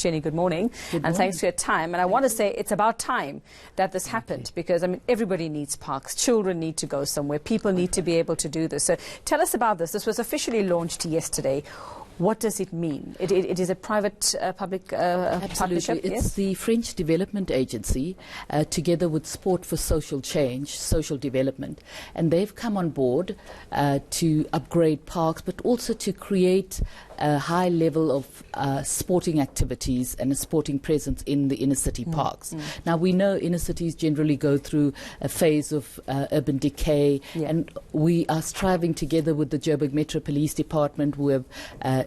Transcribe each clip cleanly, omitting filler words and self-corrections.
Thanks, Jenny. Good morning. And thanks for your time. And I want to say it's about time that this happened because, I mean, everybody needs parks. Children need to go somewhere. People need to be able to do this. So tell us about this. This was officially launched yesterday. What does it mean? It is a private-public partnership? It's the French Development Agency, together with Sport for Social Change, Social Development. And they've come on board to upgrade parks, but also to create a high level of sporting activities and a sporting presence in the inner city parks. Now, we know inner cities generally go through a phase of urban decay, and we are striving together with the Joburg Metro Police Department, who have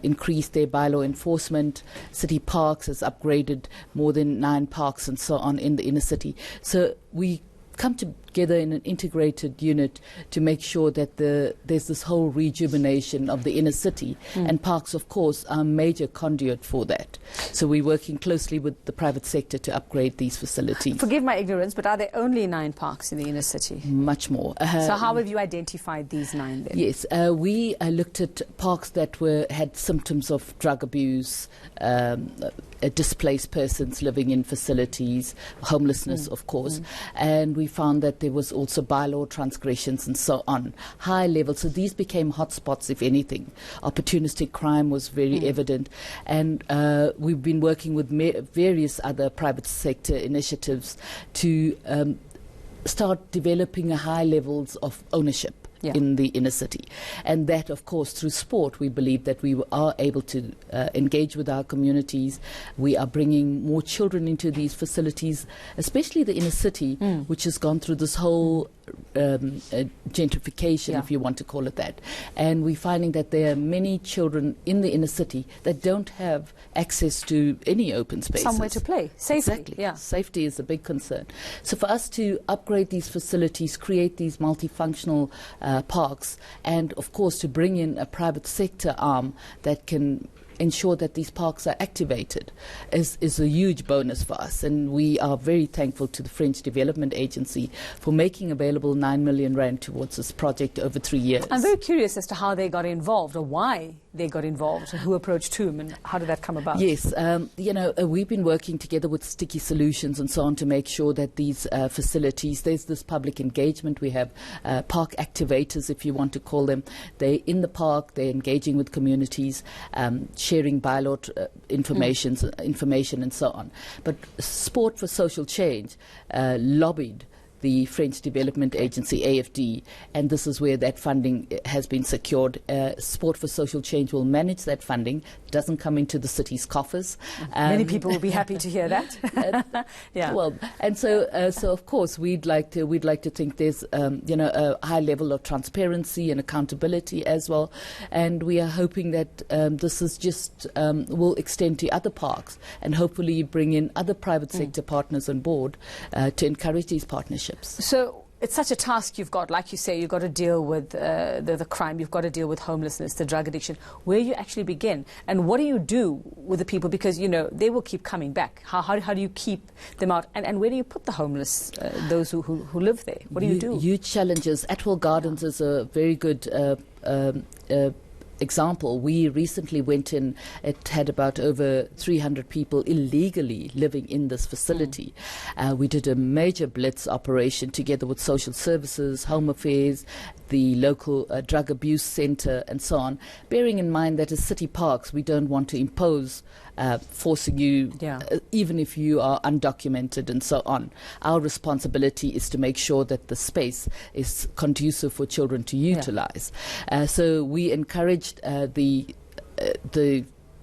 increased their bylaw enforcement. City Parks has upgraded more than 9 parks and so on in the inner city. So we come together in an integrated unit to make sure that there's this whole rejuvenation of the inner city, and parks, of course, are a major conduit for that. So we're working closely with the private sector to upgrade these facilities. Forgive my ignorance, but are there only 9 parks in the inner city? Much more. So how have you identified these 9 then? Yes, we looked at parks that had symptoms of drug abuse, displaced persons living in facilities, homelessness, of course, and we found that there was also bylaw transgressions and so on, high levels. So these became hotspots, if anything. Opportunistic crime was very evident, and we've been working with various other private sector initiatives to start developing a high levels of ownership in the inner city. And that, of course, through sport, we believe that we are able to engage with our communities. We are bringing more children into these facilities, especially the inner city, which has gone through this whole gentrification, if you want to call it that. And we're finding that there are many children in the inner city that don't have access to any open spaces. Somewhere to play, safely. Exactly. Safety is a big concern. So for us to upgrade these facilities, create these multifunctional parks, and of course to bring in a private sector arm that can ensure that these parks are activated is a huge bonus for us, and we are very thankful to the French Development Agency for making available 9 million rand towards this project over 3 years. I'm very curious as to how they got involved, or why they got involved, and who approached whom, and how did that come about? Yes, we've been working together with Sticky Solutions and so on to make sure that these facilities, there's this public engagement. We have park activators, if you want to call them. They're in the park, they're engaging with communities, sharing bylaw information and so on. But Sport for Social Change lobbied the French Development Agency, AFD, and this is where that funding has been secured. Sport for Social Change will manage that funding. It doesn't come into the city's coffers. Many people will be happy to hear that. Well, and so of course we'd like to think there's a high level of transparency and accountability as well, and we are hoping that this is just will extend to other parks and hopefully bring in other private sector partners on board to encourage these partnerships. So it's such a task you've got. Like you say, you've got to deal with the crime, you've got to deal with homelessness, the drug addiction. Where do you actually begin? And what do you do with the people? Because, you know, they will keep coming back. How do you keep them out? And where do you put the homeless, those who live there? What do you do? Huge challenges. Atwell Gardens is a very good example. We recently went in, it had about over 300 people illegally living in this facility. We did a major blitz operation together with social services, home affairs, the local drug abuse centre and so on, bearing in mind that as city parks we don't want to impose forcing you, even if you are undocumented and so on. Our responsibility is to make sure that the space is conducive for children to utilise. So we encouraged the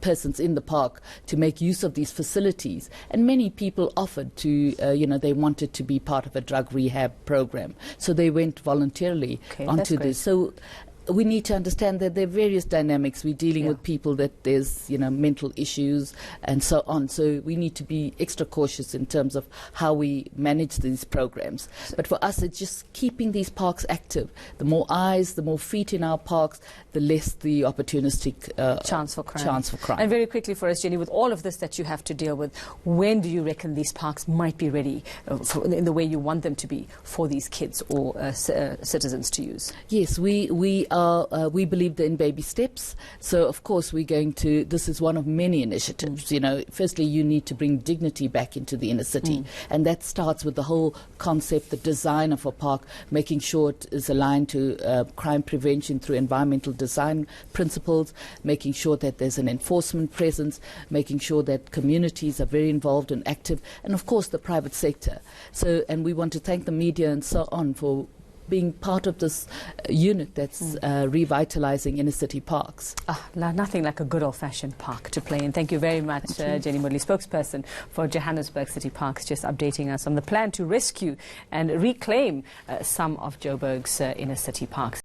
persons in the park to make use of these facilities, and many people offered to they wanted to be part of a drug rehab program, so they went voluntarily onto this. So we need to understand that there are various dynamics. We're dealing with people that there's, mental issues and so on. So we need to be extra cautious in terms of how we manage these programs. But for us, it's just keeping these parks active. The more eyes, the more feet in our parks, the less the opportunistic chance for crime. And very quickly for us, Jenny, with all of this that you have to deal with, when do you reckon these parks might be ready in the way you want them to be for these kids or citizens to use? Yes, we we believe in baby steps. So, of course, we're going to, this is one of many initiatives. You know, firstly, you need to bring dignity back into the inner city. And that starts with the whole concept, the design of a park, making sure it is aligned to crime prevention through environmental design principles, making sure that there's an enforcement presence, making sure that communities are very involved and active, and of course the private sector. So, and we want to thank the media and so on for being part of this unit that's revitalizing inner city parks. Nothing like a good old-fashioned park to play in. Thank you very much, Jenny Moodley, spokesperson for Johannesburg City Parks, just updating us on the plan to rescue and reclaim some of Joburg's inner city parks.